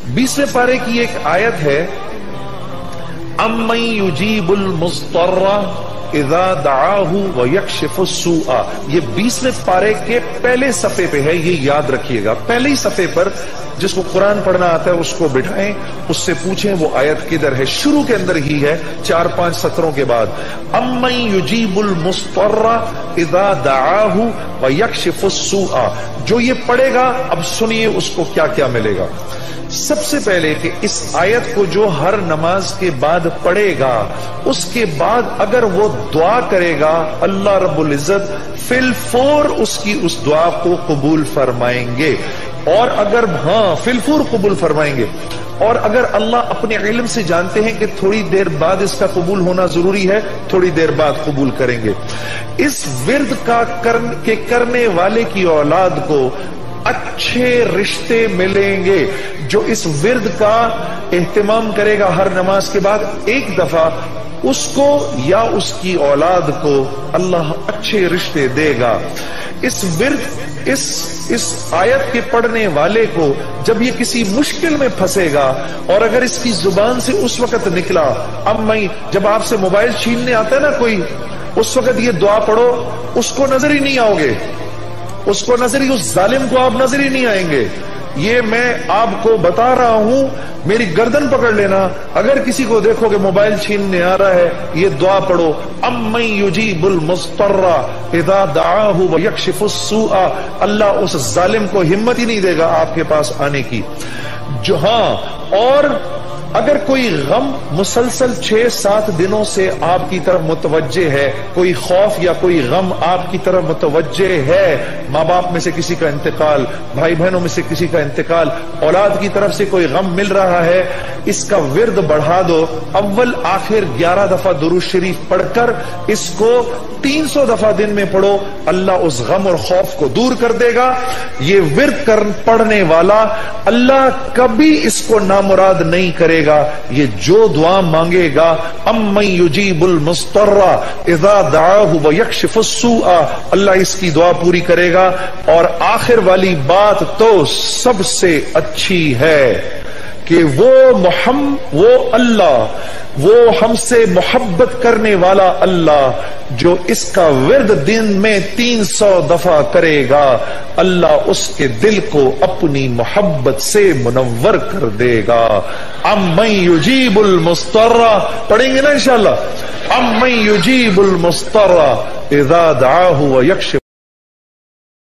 20वें पारे की एक आयत है, अम्मन युजीबुल मुस्तर्रा इज़ा दआहु व यक्शिफुस सूआ। ये 20वें पारे के पहले सफ़े पे है, ये याद रखिएगा। पहले ही सफ़े पर जिसको कुरान पढ़ना आता है उसको बिठाएं, उससे पूछें वो आयत किधर है। शुरू के अंदर ही है, 4-5 सत्रों के बाद। अम्मन युजीबुल मुस्तर्रा इज़ा दआहु व यक्शिफुस सूआ। जो ये पढ़ेगा, अब सुनिए उसको क्या क्या मिलेगा। सबसे पहले कि इस आयत को जो हर नमाज के बाद पढ़ेगा, उसके बाद अगर वो दुआ करेगा, अल्लाह रब्बुल इज्जत फिल फौर उसकी उस दुआ को कबूल फरमाएंगे। और अगर फिल फौर कबूल फरमाएंगे। और अगर अल्लाह अपने इल्म से जानते हैं कि थोड़ी देर बाद इसका कबूल होना जरूरी है, थोड़ी देर बाद कबूल करेंगे। इस विर्द का करने वाले की औलाद को अच्छे रिश्ते मिलेंगे। जो इस विर्द का एहतमाम करेगा हर नमाज के बाद एक दफा, उसको या उसकी औलाद को अल्लाह अच्छे रिश्ते देगा। इस विर्द इस आयत के पढ़ने वाले को जब ये किसी मुश्किल में फंसेगा, और अगर इसकी जुबान से उस वक्त निकला, अब मैं जब आपसे मोबाइल छीनने आता है ना कोई, उस वक्त ये दुआ पढ़ो, उसको नजर ही नहीं आओगे, उसको नजर ही, उस जालिम को आप नजर ही नहीं आएंगे। ये मैं आपको बता रहा हूं, मेरी गर्दन पकड़ लेना। अगर किसी को देखो कि मोबाइल छीनने आ रहा है, ये दुआ पढ़ो, अम्मन युजीबुल मुस्तर्रा इज़ा दआहु व यक्शिफुस सूआ। अल्लाह उस जालिम को हिम्मत ही नहीं देगा आपके पास आने की। जो और अगर कोई गम मुसलसल 6-7 दिनों से आपकी तरफ मुतवज्जे है, कोई खौफ या कोई गम आपकी तरफ मुतवज्जे है, माँ बाप में से किसी का इंतकाल, भाई बहनों में से किसी का इंतकाल, औलाद की तरफ से कोई गम मिल रहा है, इसका विर्द बढ़ा दो। अव्वल आखिर 11 दफा दुरूद शरीफ पढ़कर इसको 300 दफा दिन में पढ़ो, अल्लाह उस गम और खौफ को दूर कर देगा। ये विर्द पढ़ने वाला अल्लाह कभी इसको नामुराद नहीं करेगा। ये जो दुआ मांगेगा, अम्मन युजीबुल मुस्तर्रा इज़ा दआहु व यक्शिफुस सूआ, अल्लाह इसकी दुआ पूरी करेगा। और आखिर वाली बात तो सबसे अच्छी है कि वो अल्लाह, वो हमसे मोहब्बत करने वाला अल्लाह जो इसका विर्द दिन में 300 दफा करेगा, अल्लाह उसके दिल को अपनी मोहब्बत से मुनव्वर कर देगा। अम्मन युजीबुल मुस्तर्रा, पढ़ेंगे ना इंशाअल्लाह। अम्मन युजीबुल मुस्तर्रा इज़ा दआहु व यक्शिफ